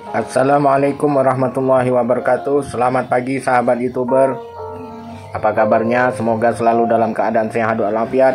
Assalamualaikum warahmatullahi wabarakatuh. Selamat pagi sahabat YouTuber. Apa kabarnya? Semoga selalu dalam keadaan sehat walafiat.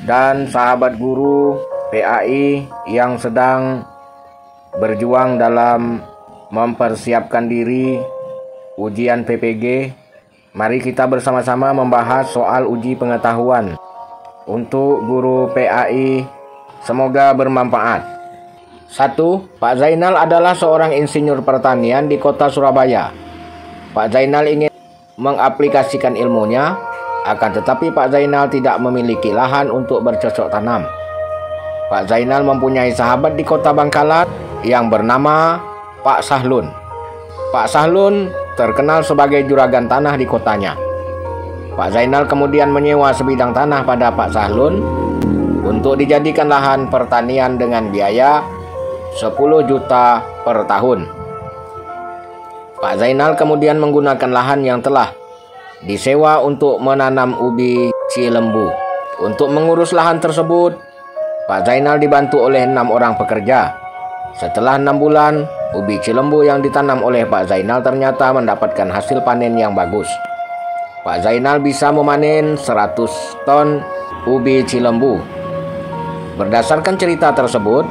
Dan sahabat guru PAI yang sedang berjuang dalam mempersiapkan diri ujian PPG, mari kita bersama-sama membahas soal uji pengetahuan untuk guru PAI. Semoga bermanfaat. 1. Pak Zainal adalah seorang insinyur pertanian di kota Surabaya. Pak Zainal ingin mengaplikasikan ilmunya, akan tetapi Pak Zainal tidak memiliki lahan untuk bercocok tanam. Pak Zainal mempunyai sahabat di kota Bangkalan yang bernama Pak Sahlun. Pak Sahlun terkenal sebagai juragan tanah di kotanya. Pak Zainal kemudian menyewa sebidang tanah pada Pak Sahlun untuk dijadikan lahan pertanian dengan biaya 10 juta per tahun. Pak Zainal kemudian menggunakan lahan yang telah disewa untuk menanam ubi cilembu. Untuk mengurus lahan tersebut, Pak Zainal dibantu oleh 6 orang pekerja. Setelah 6 bulan, ubi cilembu yang ditanam oleh Pak Zainal ternyata mendapatkan hasil panen yang bagus. Pak Zainal bisa memanen 100 ton ubi cilembu. Berdasarkan cerita tersebut,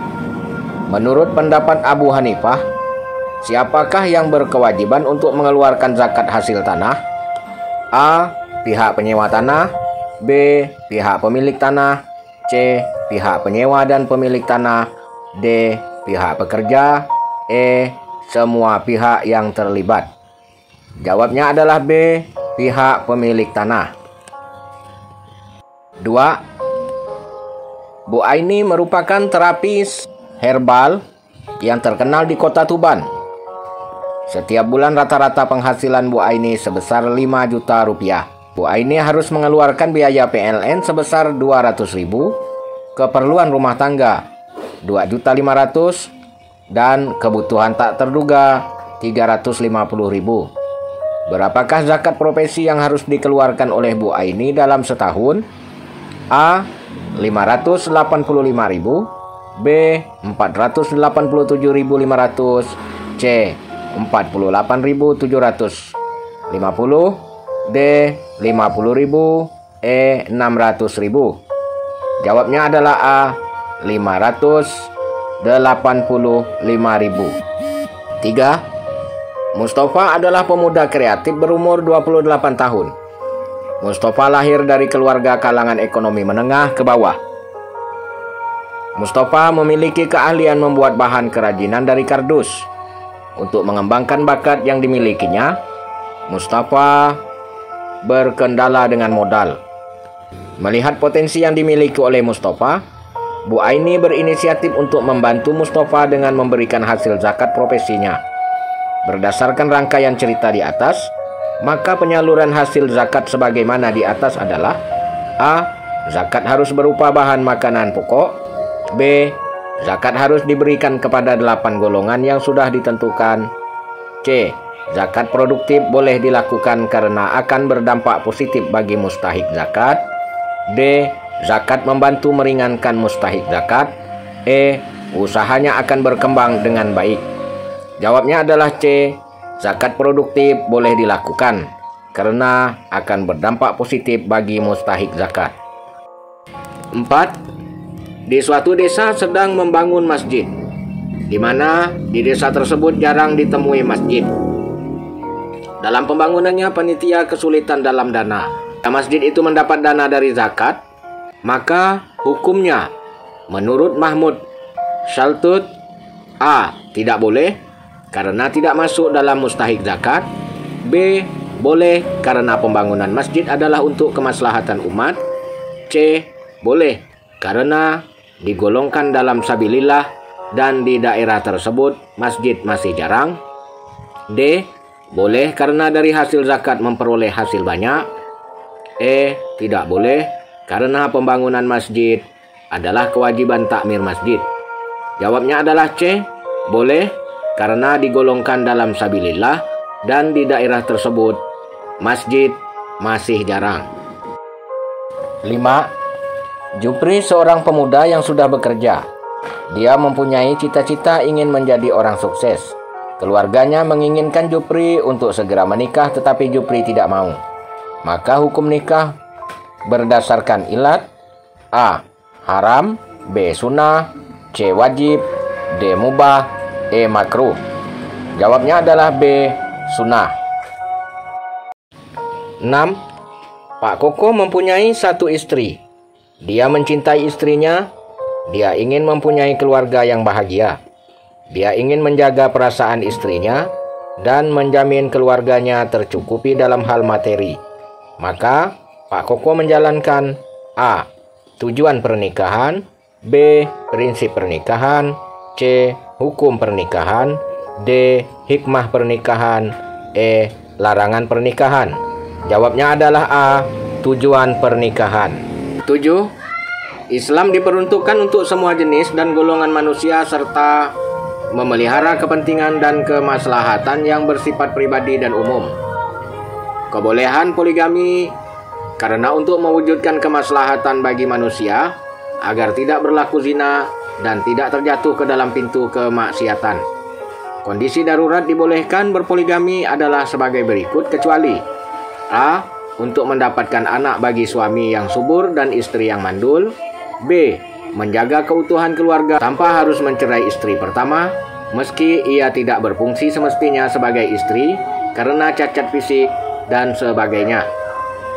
menurut pendapat Abu Hanifah, siapakah yang berkewajiban untuk mengeluarkan zakat hasil tanah? A. Pihak penyewa tanah. B. Pihak pemilik tanah. C. Pihak penyewa dan pemilik tanah. D. Pihak pekerja. E. Semua pihak yang terlibat. Jawabnya adalah B. Pihak pemilik tanah. 2. Bu Aini merupakan terapis herbal yang terkenal di kota Tuban. Setiap bulan rata-rata penghasilan Bu Aini sebesar 5 juta rupiah. Bu Aini harus mengeluarkan biaya PLN sebesar 200.000, keperluan rumah tangga 2.500.000, dan kebutuhan tak terduga 350.000. Berapakah zakat profesi yang harus dikeluarkan oleh Bu Aini dalam setahun? A. 585.000, B. 487.500, C. 48.750, D. 50.000, E. 600.000. Jawabnya adalah A. 585.000. 3. Mustafa adalah pemuda kreatif berumur 28 tahun. Mustafa lahir dari keluarga kalangan ekonomi menengah ke bawah. Mustafa memiliki keahlian membuat bahan kerajinan dari kardus. Untuk mengembangkan bakat yang dimilikinya, Mustafa berkendala dengan modal. Melihat potensi yang dimiliki oleh Mustafa, Bu Aini berinisiatif untuk membantu Mustafa dengan memberikan hasil zakat profesinya. Berdasarkan rangkaian cerita di atas, maka penyaluran hasil zakat sebagaimana di atas adalah: A. Zakat harus berupa bahan makanan pokok. B. Zakat harus diberikan kepada 8 golongan yang sudah ditentukan. C. Zakat produktif boleh dilakukan karena akan berdampak positif bagi mustahik zakat. D. Zakat membantu meringankan mustahik zakat. E. Usahanya akan berkembang dengan baik. Jawabnya adalah C. Zakat produktif boleh dilakukan karena akan berdampak positif bagi mustahik zakat. 4. Di suatu desa sedang membangun masjid, di mana di desa tersebut jarang ditemui masjid. Dalam pembangunannya panitia kesulitan dalam dana. Masjid itu mendapat dana dari zakat, maka hukumnya menurut Mahmud Shaltut: A. Tidak boleh karena tidak masuk dalam mustahik zakat. B. Boleh karena pembangunan masjid adalah untuk kemaslahatan umat. C. Boleh karena digolongkan dalam sabilillah dan di daerah tersebut masjid masih jarang. D. Boleh karena dari hasil zakat memperoleh hasil banyak. E. Tidak boleh karena pembangunan masjid adalah kewajiban takmir masjid. Jawabnya adalah C. Boleh karena digolongkan dalam sabilillah dan di daerah tersebut masjid masih jarang. 5. Jupri seorang pemuda yang sudah bekerja. Dia mempunyai cita-cita ingin menjadi orang sukses. Keluarganya menginginkan Jupri untuk segera menikah, tetapi Jupri tidak mau. Maka hukum nikah berdasarkan ilat: A. Haram, B. Sunnah, C. Wajib, D. Mubah, E. Makruh. Jawabnya adalah B. Sunnah. 6. Pak Koko mempunyai satu istri. Dia mencintai istrinya. Dia ingin mempunyai keluarga yang bahagia. Dia ingin menjaga perasaan istrinya dan menjamin keluarganya tercukupi dalam hal materi. Maka Pak Koko menjalankan: A. Tujuan pernikahan, B. Prinsip pernikahan, C. Hukum pernikahan, D. Hikmah pernikahan, E. Larangan pernikahan. Jawabnya adalah A. Tujuan pernikahan. 7. Islam diperuntukkan untuk semua jenis dan golongan manusia serta memelihara kepentingan dan kemaslahatan yang bersifat pribadi dan umum. Kebolehan poligami karena untuk mewujudkan kemaslahatan bagi manusia agar tidak berlaku zina dan tidak terjatuh ke dalam pintu kemaksiatan. Kondisi darurat dibolehkan berpoligami adalah sebagai berikut kecuali: A. Untuk mendapatkan anak bagi suami yang subur dan istri yang mandul, B. Menjaga keutuhan keluarga tanpa harus mencerai istri pertama, meski ia tidak berfungsi semestinya sebagai istri karena cacat fisik dan sebagainya.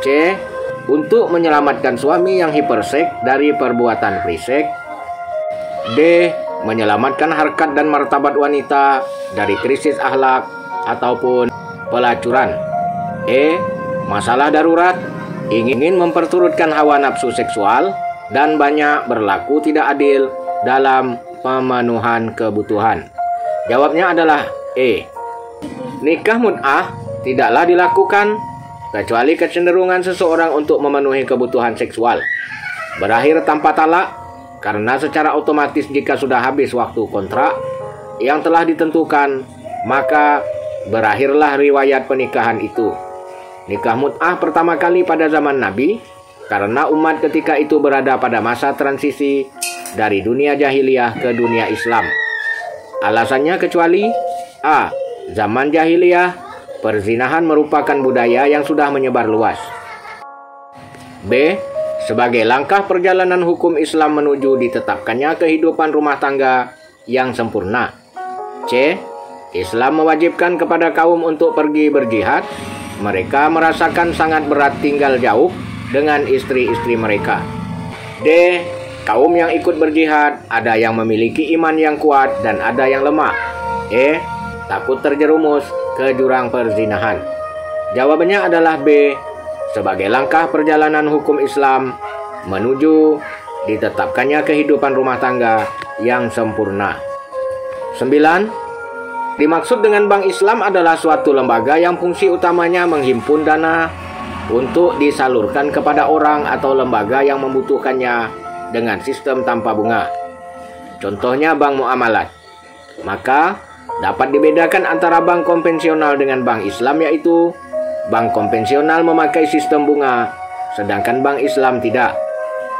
C. Untuk menyelamatkan suami yang hiperseks dari perbuatan friseks. D. Menyelamatkan harkat dan martabat wanita dari krisis akhlak ataupun pelacuran. E. Masalah darurat, ingin memperturutkan hawa nafsu seksual dan banyak berlaku tidak adil dalam pemenuhan kebutuhan. Jawabnya adalah E. Nikah mut'ah tidaklah dilakukan kecuali kecenderungan seseorang untuk memenuhi kebutuhan seksual. Berakhir tanpa talak karena secara otomatis jika sudah habis waktu kontrak yang telah ditentukan, maka berakhirlah riwayat pernikahan itu. Nikah mut'ah pertama kali pada zaman Nabi karena umat ketika itu berada pada masa transisi dari dunia jahiliyah ke dunia Islam. Alasannya kecuali: A. Zaman jahiliyah, perzinahan merupakan budaya yang sudah menyebar luas. B. Sebagai langkah perjalanan hukum Islam menuju ditetapkannya kehidupan rumah tangga yang sempurna. C. Islam mewajibkan kepada kaum untuk pergi berjihad. Mereka merasakan sangat berat tinggal jauh dengan istri-istri mereka. D. Kaum yang ikut berjihad ada yang memiliki iman yang kuat dan ada yang lemah. E. Takut terjerumus ke jurang perzinahan. Jawabannya adalah B. Sebagai langkah perjalanan hukum Islam menuju ditetapkannya kehidupan rumah tangga yang sempurna. 9. Dimaksud dengan Bank Islam adalah suatu lembaga yang fungsi utamanya menghimpun dana untuk disalurkan kepada orang atau lembaga yang membutuhkannya dengan sistem tanpa bunga. Contohnya bank muamalat. Maka dapat dibedakan antara bank konvensional dengan bank Islam, yaitu bank konvensional memakai sistem bunga, sedangkan bank Islam tidak.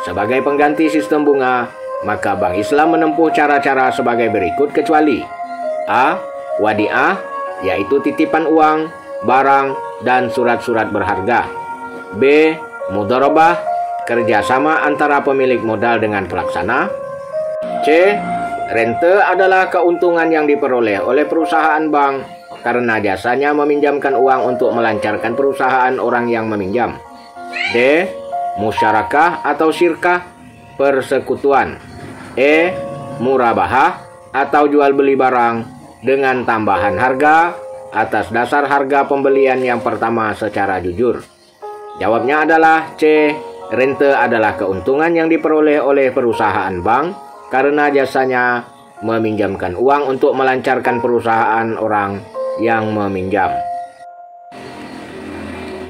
Sebagai pengganti sistem bunga, maka bank Islam menempuh cara-cara sebagai berikut kecuali: A. Wadi'ah, yaitu titipan uang, barang, dan surat-surat berharga. B. Mudharabah, kerjasama antara pemilik modal dengan pelaksana. C. Rente adalah keuntungan yang diperoleh oleh perusahaan bank karena jasanya meminjamkan uang untuk melancarkan perusahaan orang yang meminjam. D. Musyarakah atau syirkah, persekutuan. E. Murabahah atau jual beli barang dengan tambahan harga atas dasar harga pembelian yang pertama secara jujur. Jawabnya adalah C. Rente adalah keuntungan yang diperoleh oleh perusahaan bank karena jasanya meminjamkan uang untuk melancarkan perusahaan orang yang meminjam.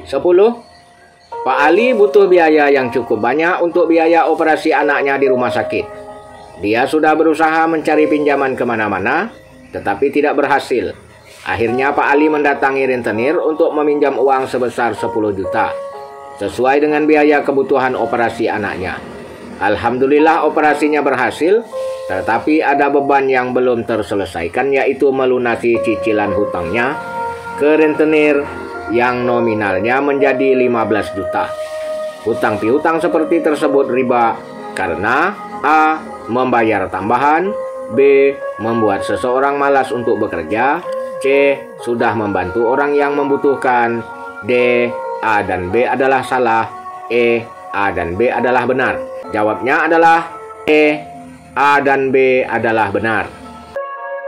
10. Pak Ali butuh biaya yang cukup banyak untuk biaya operasi anaknya di rumah sakit. Dia sudah berusaha mencari pinjaman kemana-mana, tetapi tidak berhasil. Akhirnya Pak Ali mendatangi rentenir untuk meminjam uang sebesar 10 juta, sesuai dengan biaya kebutuhan operasi anaknya. Alhamdulillah operasinya berhasil, tetapi ada beban yang belum terselesaikan, yaitu melunasi cicilan hutangnya ke rentenir yang nominalnya menjadi 15 juta. Hutang piutang seperti tersebut riba karena A. Membayar tambahan, B. Membuat seseorang malas untuk bekerja, C. Sudah membantu orang yang membutuhkan, D. A dan B adalah salah, E. A dan B adalah benar. Jawabnya adalah E. A dan B adalah benar.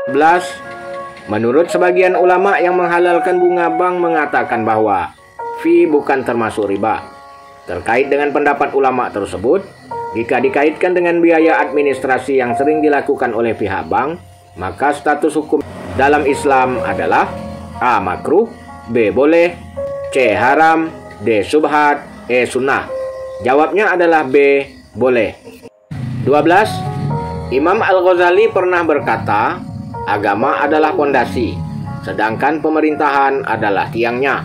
11. Menurut sebagian ulama yang menghalalkan bunga bank mengatakan bahwa fee bukan termasuk riba. Terkait dengan pendapat ulama tersebut, jika dikaitkan dengan biaya administrasi yang sering dilakukan oleh pihak bank, maka status hukum dalam Islam adalah A. Makruh, B. Boleh, C. Haram, D. Subhat, E. Sunnah. Jawabnya adalah B. Boleh. 12. Imam Al-Ghazali pernah berkata, agama adalah pondasi, sedangkan pemerintahan adalah tiangnya.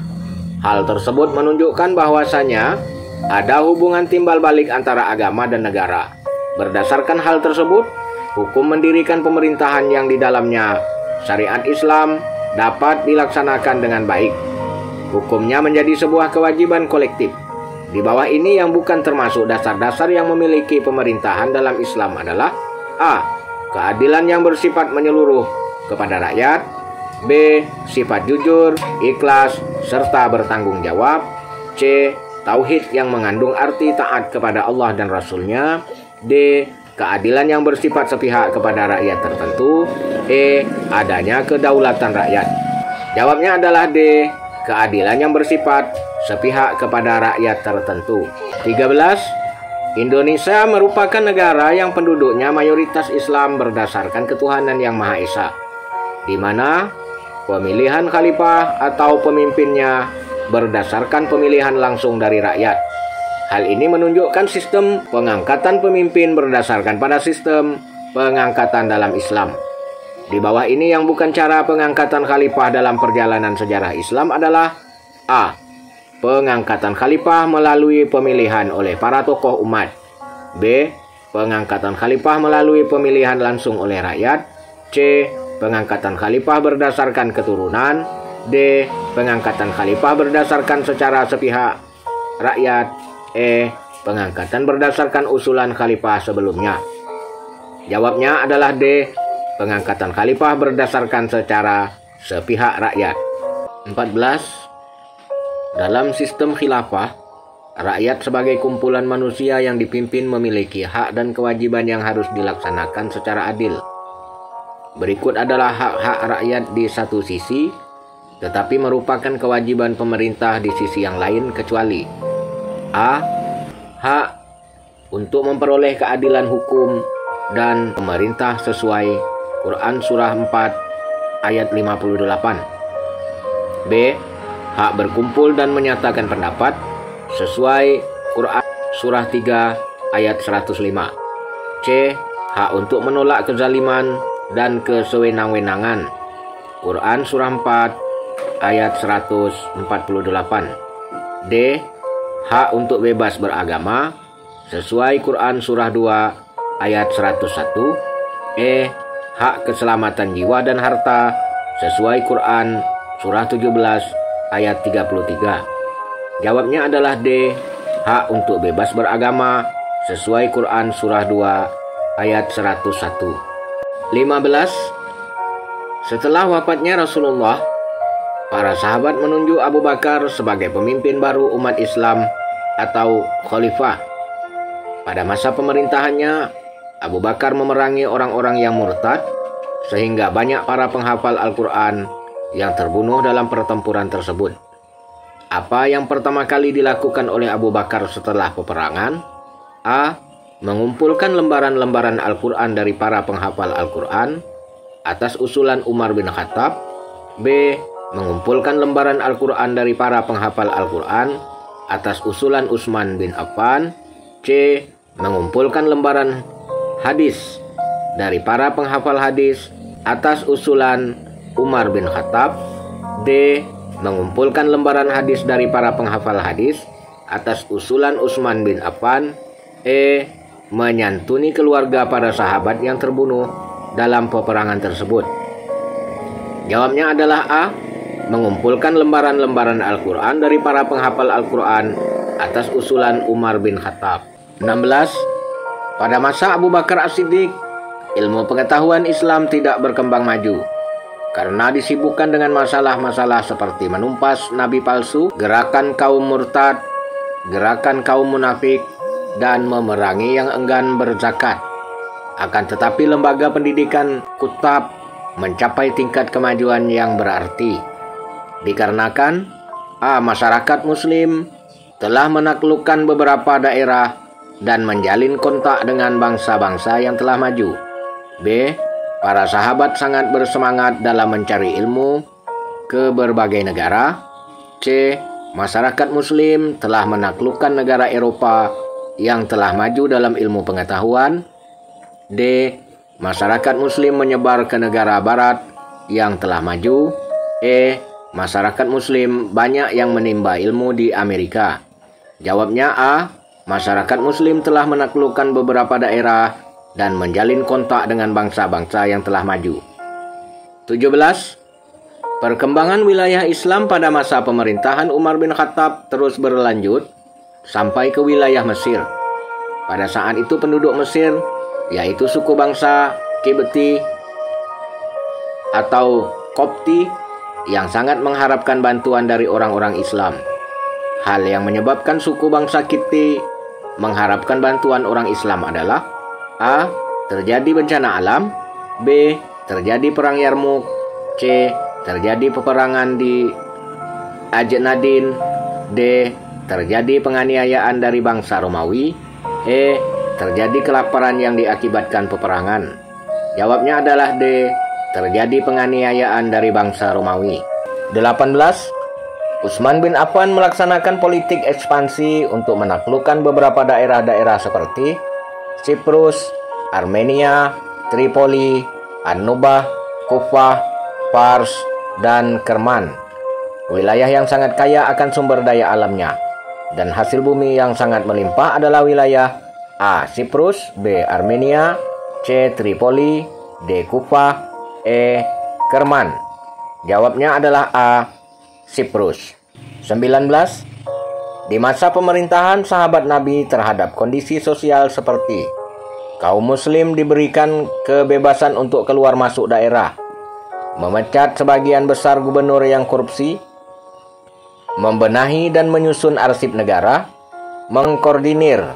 Hal tersebut menunjukkan bahwasanya ada hubungan timbal balik antara agama dan negara. Berdasarkan hal tersebut, hukum mendirikan pemerintahan yang di dalamnya syariat Islam dapat dilaksanakan dengan baik. Hukumnya menjadi sebuah kewajiban kolektif. Di bawah ini yang bukan termasuk dasar-dasar yang memiliki pemerintahan dalam Islam adalah A. Keadilan yang bersifat menyeluruh kepada rakyat, B. Sifat jujur, ikhlas, serta bertanggung jawab, C. Tauhid yang mengandung arti taat kepada Allah dan Rasul-Nya, D. Keadilan yang bersifat sepihak kepada rakyat tertentu, E. Adanya kedaulatan rakyat. Jawabnya adalah D. Keadilan yang bersifat sepihak kepada rakyat tertentu. 13. Indonesia merupakan negara yang penduduknya mayoritas Islam berdasarkan ketuhanan yang Maha Esa, di mana pemilihan khalifah atau pemimpinnya berdasarkan pemilihan langsung dari rakyat. Hal ini menunjukkan sistem pengangkatan pemimpin berdasarkan pada sistem pengangkatan dalam Islam. Di bawah ini yang bukan cara pengangkatan khalifah dalam perjalanan sejarah Islam adalah A. Pengangkatan khalifah melalui pemilihan oleh para tokoh umat, B. Pengangkatan khalifah melalui pemilihan langsung oleh rakyat, C. Pengangkatan khalifah berdasarkan keturunan, D. Pengangkatan khalifah berdasarkan secara sepihak rakyat, E. Pengangkatan berdasarkan usulan khalifah sebelumnya. Jawabnya adalah D. Pengangkatan khalifah berdasarkan secara sepihak rakyat. 14. Dalam sistem khilafah, rakyat sebagai kumpulan manusia yang dipimpin memiliki hak dan kewajiban yang harus dilaksanakan secara adil. Berikut adalah hak-hak rakyat di satu sisi, tetapi merupakan kewajiban pemerintah di sisi yang lain kecuali A. Hak untuk memperoleh keadilan hukum dan pemerintah sesuai Quran Surah 4 ayat 58. B. Hak berkumpul dan menyatakan pendapat sesuai Quran Surah 3 ayat 105. C. Hak untuk menolak kezaliman dan kesewenang-wenangan Quran Surah 4 ayat 148. D. Hak untuk bebas beragama sesuai Quran Surah 2 ayat 101. E. Hak keselamatan jiwa dan harta sesuai Quran Surah 17 ayat 33. Jawabnya adalah D. Hak untuk bebas beragama sesuai Quran Surah 2 ayat 101. 15. Setelah wafatnya Rasulullah, para sahabat menunjuk Abu Bakar sebagai pemimpin baru umat Islam atau khalifah. Pada masa pemerintahannya, Abu Bakar memerangi orang-orang yang murtad, sehingga banyak para penghafal Al-Quran yang terbunuh dalam pertempuran tersebut. Apa yang pertama kali dilakukan oleh Abu Bakar setelah peperangan? A. Mengumpulkan lembaran-lembaran Al-Quran dari para penghafal Al-Quran atas usulan Umar bin Khattab. B. Mengumpulkan lembaran Al-Quran dari para penghafal Al-Quran atas usulan Utsman bin Affan. C. Mengumpulkan lembaran hadis dari para penghafal hadis atas usulan Umar bin Khattab. D. Mengumpulkan lembaran hadis dari para penghafal hadis atas usulan Utsman bin Affan. E. menyantuni keluarga para sahabat yang terbunuh dalam peperangan tersebut? Jawabnya adalah A. Mengumpulkan lembaran-lembaran Al-Quran dari para penghafal Al-Quran atas usulan Umar bin Khattab. 16. Pada masa Abu Bakar As-Siddiq, ilmu pengetahuan Islam tidak berkembang maju karena disibukkan dengan masalah-masalah seperti menumpas nabi palsu, gerakan kaum murtad, gerakan kaum munafik, dan memerangi yang enggan berzakat. Akan tetapi lembaga pendidikan kutab mencapai tingkat kemajuan yang berarti dikarenakan A. Masyarakat muslim telah menaklukkan beberapa daerah dan menjalin kontak dengan bangsa-bangsa yang telah maju. B. Para sahabat sangat bersemangat dalam mencari ilmu ke berbagai negara. C. Masyarakat muslim telah menaklukkan negara Eropa yang telah maju dalam ilmu pengetahuan. D. Masyarakat muslim menyebar ke negara barat yang telah maju. E. Masyarakat muslim banyak yang menimba ilmu di Amerika. Jawabnya A. Masyarakat muslim telah menaklukkan beberapa daerah dan menjalin kontak dengan bangsa-bangsa yang telah maju. 17. Perkembangan wilayah Islam pada masa pemerintahan Umar bin Khattab terus berlanjut sampai ke wilayah Mesir. Pada saat itu penduduk Mesir, yaitu suku bangsa Kibti atau Kopti, yang sangat mengharapkan bantuan dari orang-orang Islam. Hal yang menyebabkan suku bangsa Kipti mengharapkan bantuan orang Islam adalah A. Terjadi bencana alam. B. Terjadi perang Yarmuk. C. Terjadi peperangan di Ajnadin. D. Terjadi penganiayaan dari bangsa Romawi. E. Terjadi kelaparan yang diakibatkan peperangan. Jawabnya adalah D. Terjadi penganiayaan dari bangsa Romawi. 18. Utsman bin Affan melaksanakan politik ekspansi untuk menaklukkan beberapa daerah-daerah seperti Siprus, Armenia, Tripoli, An-Nubah, Kufah, Pars, dan Kerman. Wilayah yang sangat kaya akan sumber daya alamnya dan hasil bumi yang sangat melimpah adalah wilayah A. Siprus, B. Armenia, C. Tripoli, D. Kufah, E. Kerman. Jawabnya adalah A. Siprus. 19. Di masa pemerintahan sahabat Nabi terhadap kondisi sosial seperti kaum muslim diberikan kebebasan untuk keluar masuk daerah, memecat sebagian besar gubernur yang korupsi, membenahi dan menyusun arsip negara, mengkoordinir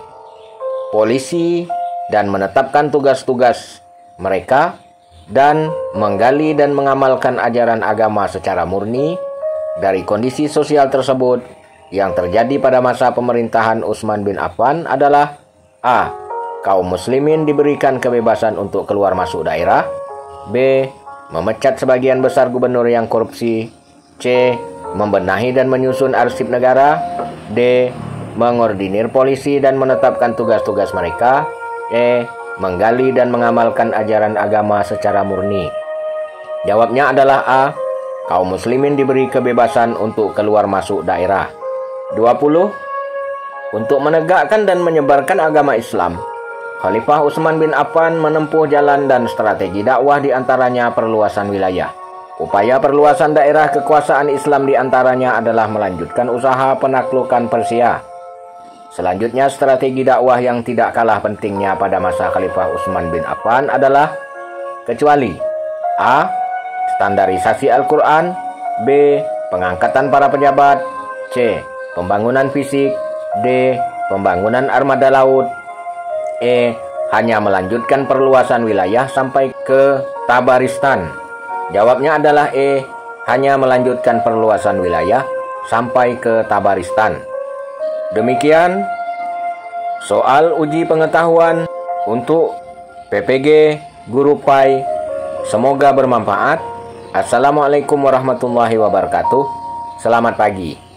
polisi dan menetapkan tugas-tugas mereka, dan menggali dan mengamalkan ajaran agama secara murni. Dari kondisi sosial tersebut yang terjadi pada masa pemerintahan Utsman bin Affan adalah A. Kaum muslimin diberikan kebebasan untuk keluar masuk daerah. B. Memecat sebagian besar gubernur yang korupsi. C. Membenahi dan menyusun arsip negara. D. Mengordinir polisi dan menetapkan tugas-tugas mereka. E. Menggali dan mengamalkan ajaran agama secara murni. Jawabnya adalah A. Kaum muslimin diberi kebebasan untuk keluar masuk daerah. 20. Untuk menegakkan dan menyebarkan agama Islam, Khalifah Utsman bin Affan menempuh jalan dan strategi dakwah, di antaranya perluasan wilayah. Upaya perluasan daerah kekuasaan Islam di antaranya adalah melanjutkan usaha penaklukan Persia. Selanjutnya, strategi dakwah yang tidak kalah pentingnya pada masa Khalifah Utsman bin Affan adalah kecuali A. Standarisasi Al-Quran. B. Pengangkatan para pejabat. C. Pembangunan fisik. D. Pembangunan armada laut. E. Hanya melanjutkan perluasan wilayah sampai ke Tabaristan. Jawabnya adalah E. Hanya melanjutkan perluasan wilayah sampai ke Tabaristan. Demikian soal uji pengetahuan untuk PPG Guru Pai. Semoga bermanfaat. Assalamualaikum warahmatullahi wabarakatuh. Selamat pagi.